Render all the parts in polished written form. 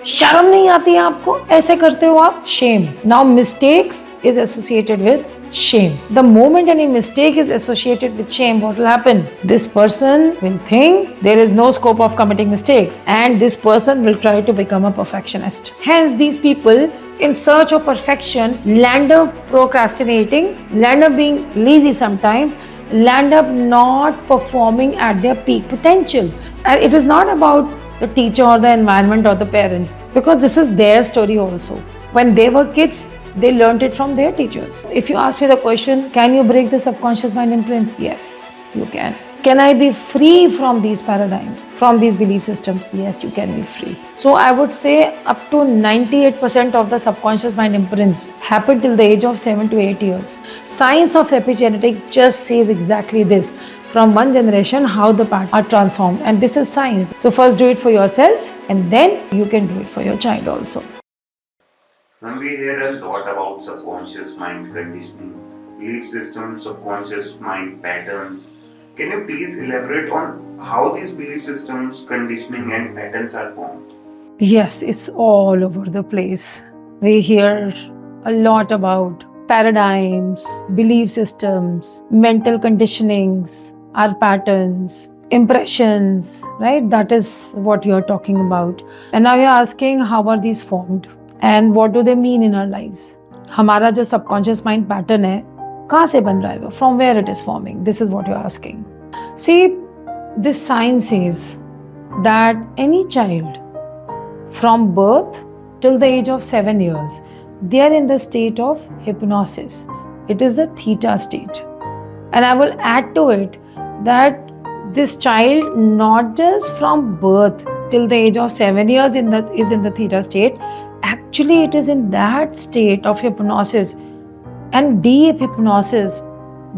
शर्म नहीं आती है आपको? ऐसे करते हो आप? Shame. Now mistakes is associated with shame. The moment any mistake is associated with shame, what will happen? This person will think there is no scope of committing mistakes, and this person will try to become a perfectionist. Hence, these people in search of perfection land up procrastinating, land up being lazy sometimes, land up not performing at their peak potential. And it is not about the teacher or the environment or the parents, because this is their story also. When they were kids, they learned it from their teachers. If you ask me the question, can you break the subconscious mind imprints? Yes, you can. Can I be free from these paradigms, from these belief systems? Yes, you can be free. So I would say up to 98% of the subconscious mind imprints happen till the age of 7 to 8 years. Science of epigenetics just says exactly this. From one generation, how the patterns are transformed. And this is science. So first do it for yourself, and then you can do it for your child also. When we hear a lot about subconscious mind conditioning, belief systems, subconscious mind patterns, can you please elaborate on how these belief systems, conditioning, and patterns are formed? Yes, it's all over the place. We hear a lot about paradigms, belief systems, mental conditionings, our patterns, impressions, right? That is what you're talking about. And now you're asking, how are these formed? And what do they mean in our lives? हमारा जो subconscious mind pattern है, कहाँ से बन रहा है वो? From where it is forming? This is what you're asking. See, this science says that any child from birth till the age of 7 years, they are in the state of hypnosis. It is the theta state. And I will add to it that this child, not just from birth till the age of 7 years is in the theta state, actually it is in that state of hypnosis and deep hypnosis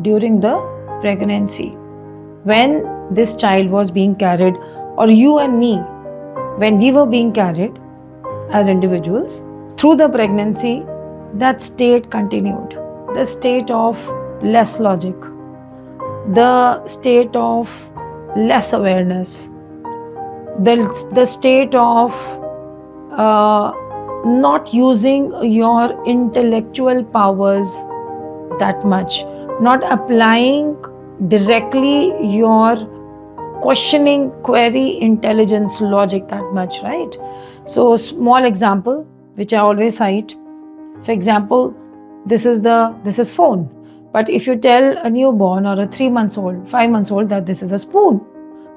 during the pregnancy. When this child was being carried, or you and me, when we were being carried as individuals through the pregnancy, that state continued. The state of less logic, the state of less awareness, the state of not using your intellectual powers that much, not applying directly your questioning, query, intelligence, logic that much, right? So, small example which I always cite. For example, this is phone. But if you tell a newborn or a 3 months old, 5 months old that this is a spoon,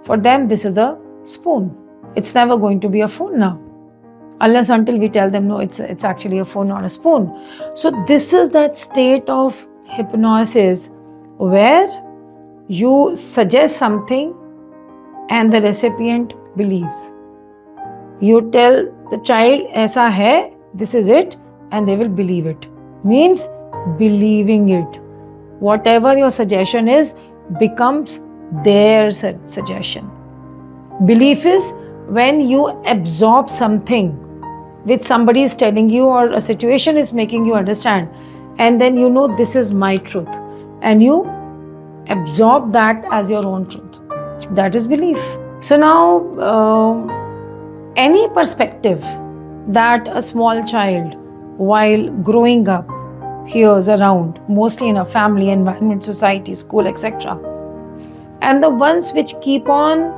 for them this is a spoon. It's never going to be a phone now, unless until we tell them no, it's actually a phone, not a spoon. So this is that state of hypnosis where you suggest something and the recipient believes. You tell the child aisa hai, this is it, and they will believe it. Means believing it. Whatever your suggestion is becomes their suggestion. Belief is when you absorb something which somebody is telling you or a situation is making you understand, and then you know this is my truth, and you absorb that as your own truth. That is belief. So now any perspective that a small child while growing up hears around, mostly in a family environment, society, school, etc., and the ones which keep on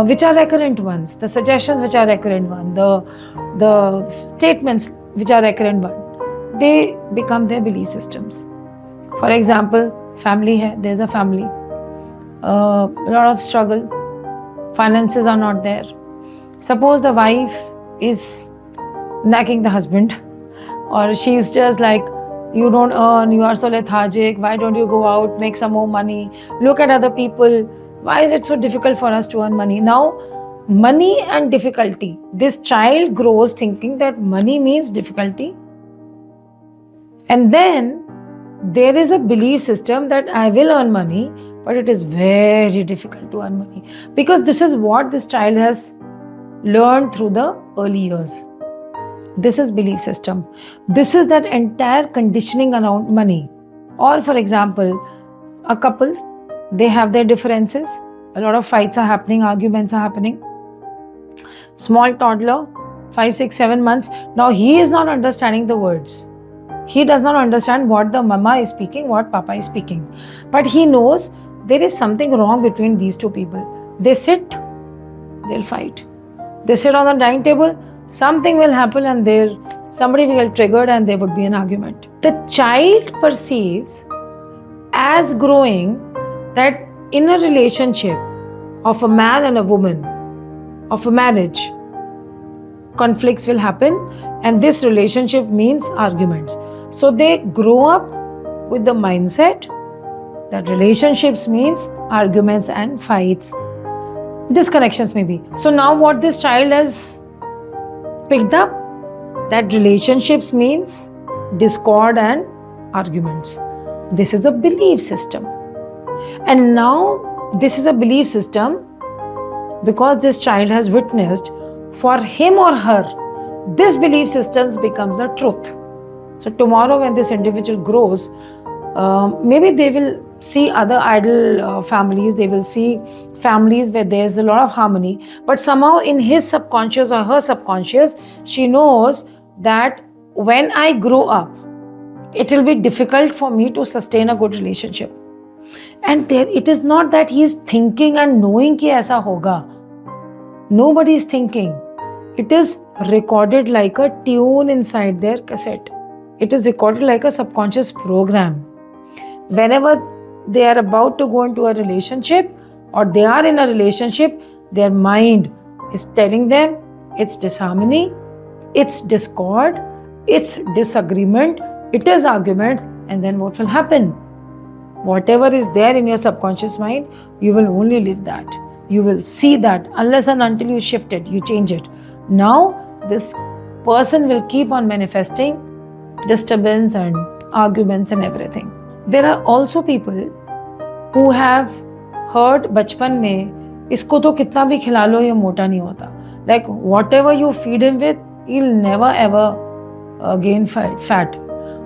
which are recurrent ones, the suggestions which are recurrent one, the statements which are recurrent one, they become their belief systems. For example, family hai, there's a family, a lot of struggle, finances are not there. Suppose the wife is nagging the husband, or she's just like, you don't earn, you are so lethargic, why don't you go out, make some more money, look at other people, why is it so difficult for us to earn money? Now, money and difficulty, this child grows thinking that money means difficulty. And then there is a belief system that I will earn money, but it is very difficult to earn money, because this is what this child has learned through the early years. This is belief system. This is that entire conditioning around money. Or for example, a couple, they have their differences. A lot of fights are happening, arguments are happening. Small toddler 5, 6, 7 months. Now he is not understanding the words. He does not understand what the mama is speaking, what papa is speaking. But he knows there is something wrong between these two people. They sit, they'll fight. They sit on the dining table, something will happen and somebody will get triggered and there would be an argument. The child perceives as growing that in a relationship of a man and a woman, of a marriage, conflicts will happen and this relationship means arguments. So they grow up with the mindset that relationships means arguments and fights, disconnections maybe. So now what this child has picked up, that relationships means discord and arguments. This is a belief system. And now this is a belief system because this child has witnessed, for him or her, this belief system becomes a truth. So tomorrow when this individual grows, maybe they will see other idol families, they will see families where there's a lot of harmony, but somehow in his subconscious or her subconscious, she knows that when I grow up, it will be difficult for me to sustain a good relationship. And there, it is not that he is thinking and knowing कि ऐसा होगा. Nobody is thinking. It is recorded like a tune inside their cassette. It is recorded like a subconscious program. Whenever they are about to go into a relationship or they are in a relationship, their mind is telling them it's disharmony, it's discord, it's disagreement, it is arguments, and then what will happen? Whatever is there in your subconscious mind, you will only live that. You will see that unless and until you shift it, you change it. Now, this person will keep on manifesting disturbance and arguments and everything. There are also people who have heard बचपन में इसको तो कितना भी खिला लो ये मोटा नहीं होता. Like whatever you feed him with, he'll never ever gain fat.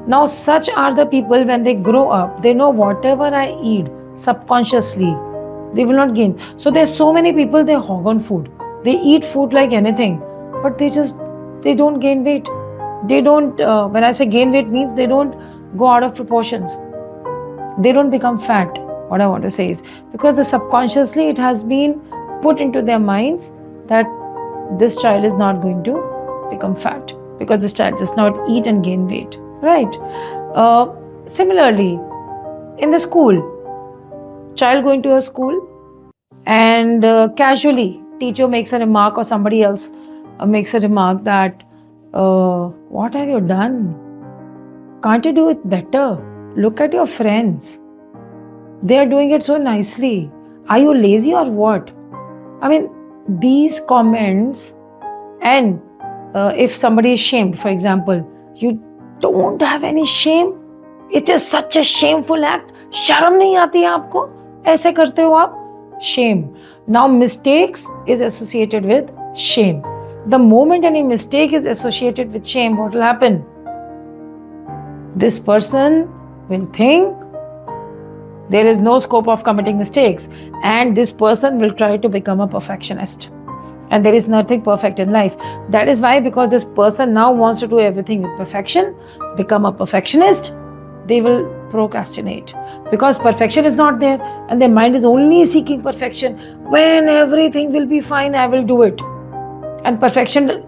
Now such are the people when they grow up, they know whatever I eat subconsciously, they will not gain. So there's so many people, they hog on food. They eat food like anything, but they don't gain weight. They don't, when I say gain weight means they don't go out of proportions. They don't become fat. What I want to say is because subconsciously it has been put into their minds that this child is not going to become fat because this child does not eat and gain weight. Right? Similarly, in the school, child going to a school and casually teacher makes a remark or somebody else makes a remark that what have you done? Can't you do it better? Look at your friends. They are doing it so nicely. Are you lazy or what? I mean, these comments, and if somebody is shamed, for example, you don't have any shame. It is such a shameful act. शर्म नहीं आती है आपको? ऐसे करते हो आप? Shame. Now mistakes is associated with shame. The moment any mistake is associated with shame, what will happen? This person will think there is no scope of committing mistakes, and this person will try to become a perfectionist. And there is nothing perfect in life. That is why, because this person now wants to do everything with perfection, become a perfectionist, they will procrastinate. Because perfection is not there and their mind is only seeking perfection. When everything will be fine, I will do it. And perfection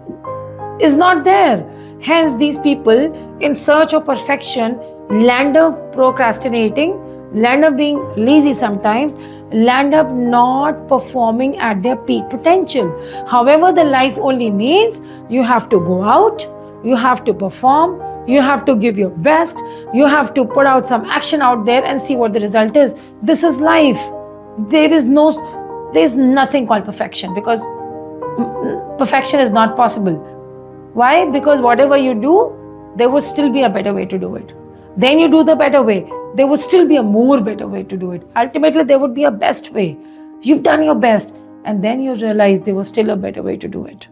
is not there. Hence, these people in search of perfection land up procrastinating, land up being lazy sometimes, land up not performing at their peak potential. However, the life only means you have to go out, you have to perform, you have to give your best, you have to put out some action out there and see what the result is. This is life. There is nothing called perfection, because perfection is not possible. Why? Because whatever you do, there would still be a better way to do it. Then you do the better way, there would still be a more better way to do it. Ultimately, there would be a best way. You've done your best, and then you realize there was still a better way to do it.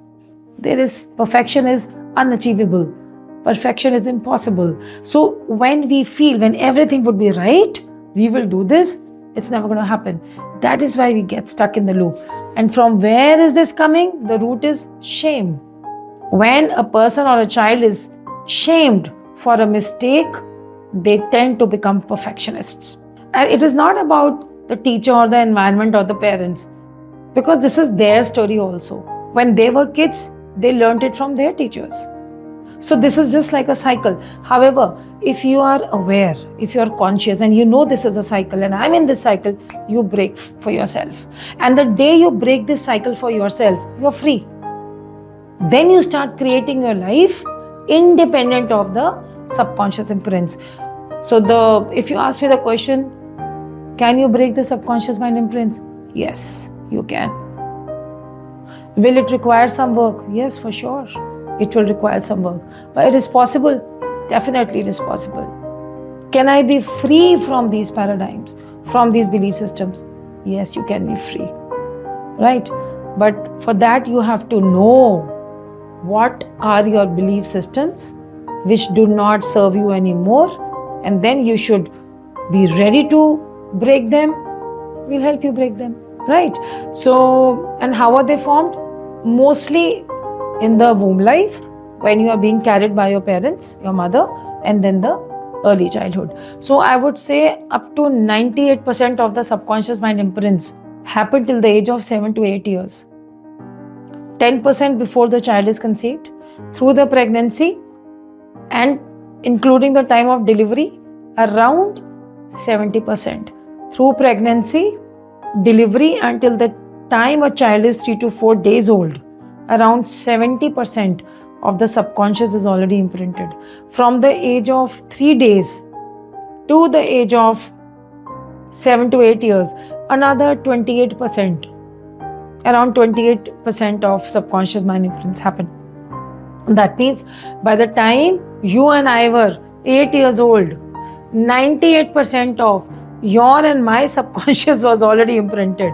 Perfection is unachievable. Perfection is impossible. So when we feel, when everything would be right, we will do this, it's never going to happen. That is why we get stuck in the loop. And from where is this coming? The root is shame. When a person or a child is shamed for a mistake, they tend to become perfectionists. And it is not about the teacher or the environment or the parents, because this is their story also. When they were kids, they learned it from their teachers. So this is just like a cycle. However, if you are aware, if you are conscious and you know this is a cycle and I'm in this cycle, you break for yourself. And the day you break this cycle for yourself, you're free. Then you start creating your life independent of the subconscious imprints. So if you ask me the question, can you break the subconscious mind imprints? Yes, you can. Will it require some work? Yes, for sure. It will require some work. But it is possible. Definitely it is possible. Can I be free from these paradigms, from these belief systems? Yes, you can be free. Right? But for that, you have to know what are your belief systems which do not serve you anymore, and then you should be ready to break them. We'll help you break them. Right? So, and how are they formed? Mostly in the womb life, when you are being carried by your parents, your mother, and then the early childhood. So I would say up to 98% of the subconscious mind imprints happen till the age of 7 to 8 years. 10% before the child is conceived, through the pregnancy, and including the time of delivery, around 70%. Through pregnancy, delivery, until the time a child is 3 to 4 days old, around 70% of the subconscious is already imprinted. From the age of 3 days to the age of 7 to 8 years, another 28%, around 28% of subconscious mind imprints happen. That means by the time you and I were 8 years old, 98% of your and my subconscious was already imprinted.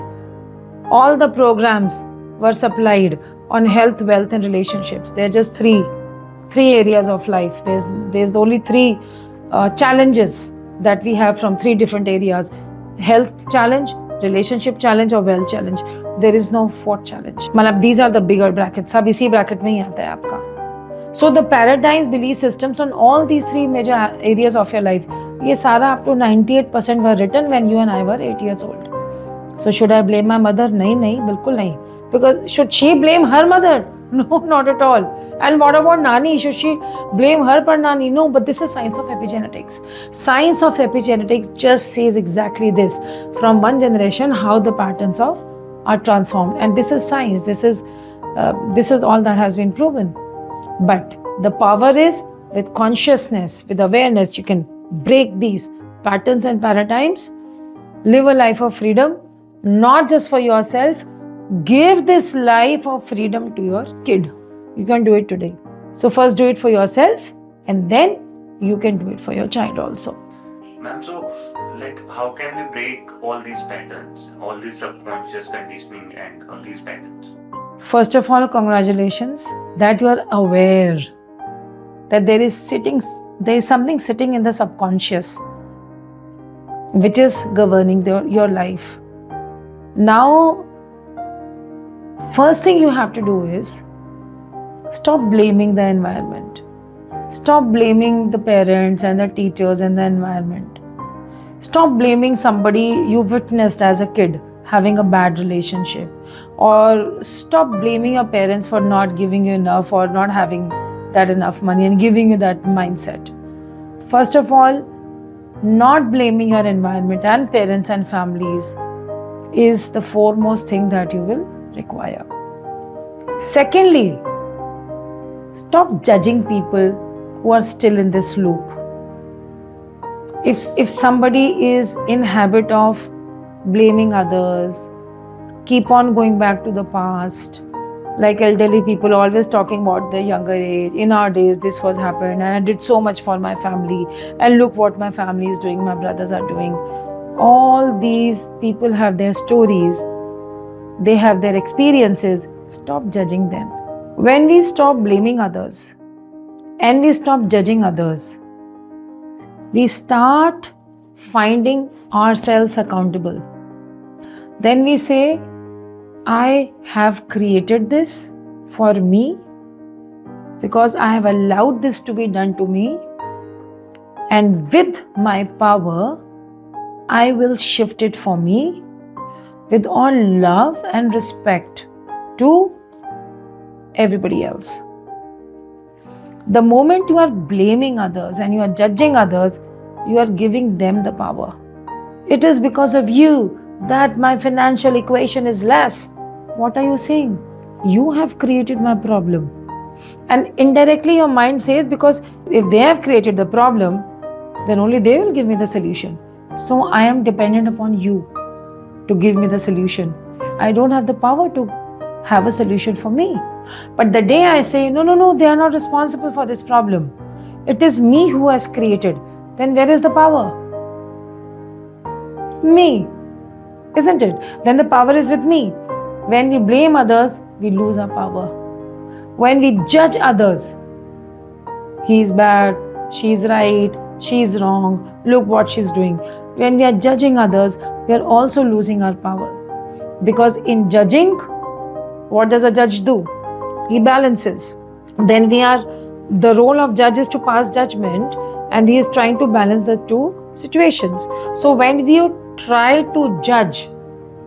All the programs were supplied on health, wealth, and relationships. There are just three areas of life. There's only three challenges that we have from three different areas: health challenge, relationship challenge, or wealth challenge. There is no fourth challenge. मतलब these are the bigger brackets. सब इसी bracket में ही आता है आपका. So the paradigms, belief systems on all these three major areas of your life, ये सारा up to 98% were written when you and I were 8 years old. So should I blame my mother? नहीं, बिल्कुल नहीं. Because should she blame her mother? No, not at all. And what about Nani? Should she blame her per Nani? No, but this is science of epigenetics. Science of epigenetics just says exactly this. From one generation, how the patterns are transformed. And this is science. This is all that has been proven. But the power is with consciousness, with awareness, you can break these patterns and paradigms, live a life of freedom, not just for yourself. Give this life of freedom to your kid. You can do it today. So first do it for yourself, and then you can do it for your child also. Ma'am, so how can we break all these patterns, all this subconscious conditioning and all these patterns? First of all, congratulations that you are aware that there is something sitting in the subconscious which is governing your life. Now, first thing you have to do is stop blaming the environment. Stop blaming the parents and the teachers and the environment. Stop blaming somebody you witnessed as a kid having a bad relationship, or stop blaming your parents for not giving you enough or not having that enough money and giving you that mindset. First of all, not blaming your environment and parents and families is the foremost thing that you will require. Secondly, stop judging people who are still in this loop. If somebody is in habit of blaming others, keep on going back to the past, like elderly people always talking about their younger age, in our days this was happened and I did so much for my family and look what my family is doing, my brothers are doing. All these people have their stories, they have their experiences. Stop judging them. When we stop blaming others and we stop judging others, we start finding ourselves accountable. Then we say, I have created this for me because I have allowed this to be done to me, and with my power, I will shift it for me with all love and respect to everybody else. The moment you are blaming others and you are judging others, you are giving them the power. It is because of you that my financial equation is less. What are you saying? You have created my problem. And indirectly your mind says, because if they have created the problem, then only they will give me the solution. So I am dependent upon you to give me the solution. I don't have the power to have a solution for me. But the day I say, no, they are not responsible for this problem, it is me who has created, then where is the power? Me, isn't it? Then the power is with me. When we blame others, we lose our power. When we judge others, he is bad, she is right, she is wrong, look what she is doing. When we are judging others, we are also losing our power. Because in judging, what does a judge do? He balances. Then the role of judge is to pass judgment, and he is trying to balance the two situations. So when we try to judge,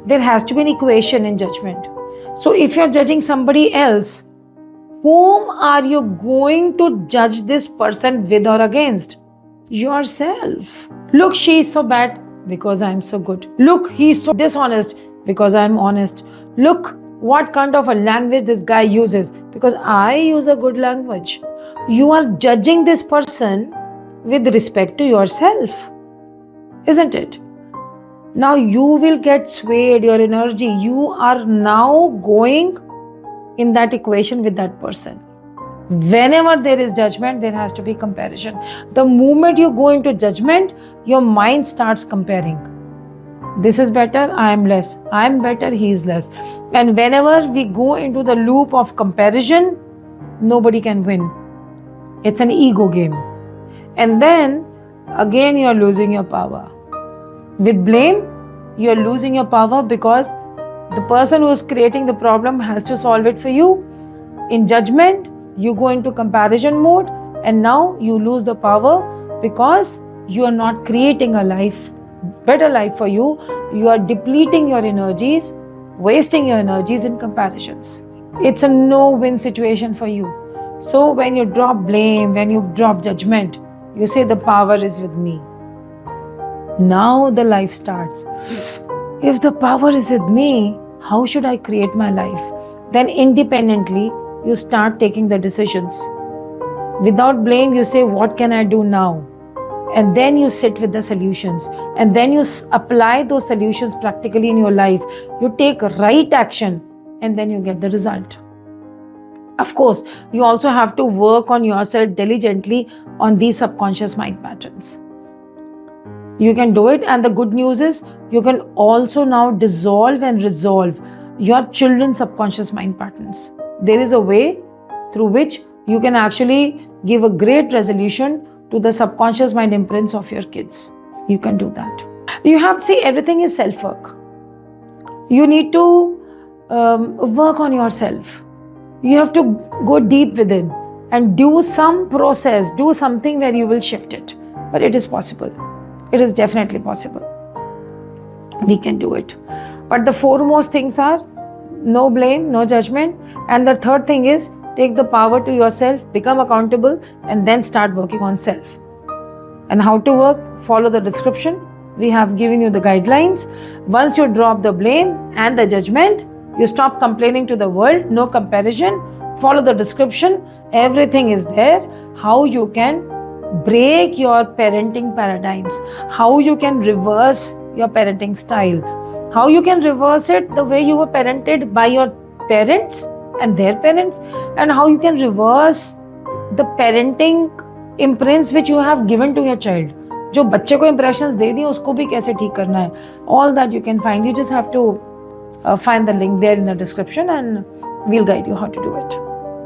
there has to be an equation in judgment. So if you're judging somebody else, whom are you going to judge this person with or against? Yourself. Look, she is so bad because I am so good. Look, he is so dishonest because I am honest. Look, what kind of a language this guy uses because I use a good language. You are judging this person with respect to yourself, isn't it? Now you will get swayed, your energy. You are now going in that equation with that person. Whenever there is judgment, there has to be comparison. The moment you go into judgment, your mind starts comparing. This is better, I am less. I am better, he is less. And whenever we go into the loop of comparison, nobody can win. It's an ego game. And then again you are losing your power. With blame, you are losing your power because the person who is creating the problem has to solve it for you. In judgment, you go into comparison mode, and now you lose the power because you are not creating a better life for you. You are depleting your energies, wasting your energies in comparisons. It's a no-win situation for you. So when you drop blame, when you drop judgment, you say the power is with me. Now the life starts. If the power is with me, how should I create my life? Then independently, you start taking the decisions. Without blame, you say, what can I do now? And then you sit with the solutions. And then you apply those solutions practically in your life. You take right action, and then you get the result. Of course, you also have to work on yourself diligently on these subconscious mind patterns. You can do it, and the good news is you can also now dissolve and resolve your children's subconscious mind patterns. There is a way through which you can actually give a great resolution to the subconscious mind imprints of your kids. You can do that. You have to see everything is self-work. You need to work on yourself. You have to go deep within and do some process, do something where you will shift it. But it is possible. It is definitely possible. We can do it. But the foremost things are no blame, no judgment. And the third thing is take the power to yourself, become accountable, and then start working on self. And how to work? Follow the description. We have given you the guidelines. Once you drop the blame and the judgment, you stop complaining to the world, no comparison, follow the description. Everything is there. How you can break your parenting paradigms, how you can reverse your parenting style, how you can reverse it the way you were parented by your parents and their parents, and how you can reverse the parenting imprints which you have given to your child. जो बच्चे को impressions दे दिए उसको भी कैसे ठीक करना है. All that you can find. You just have to find the link there in the description, and we'll guide you how to do it.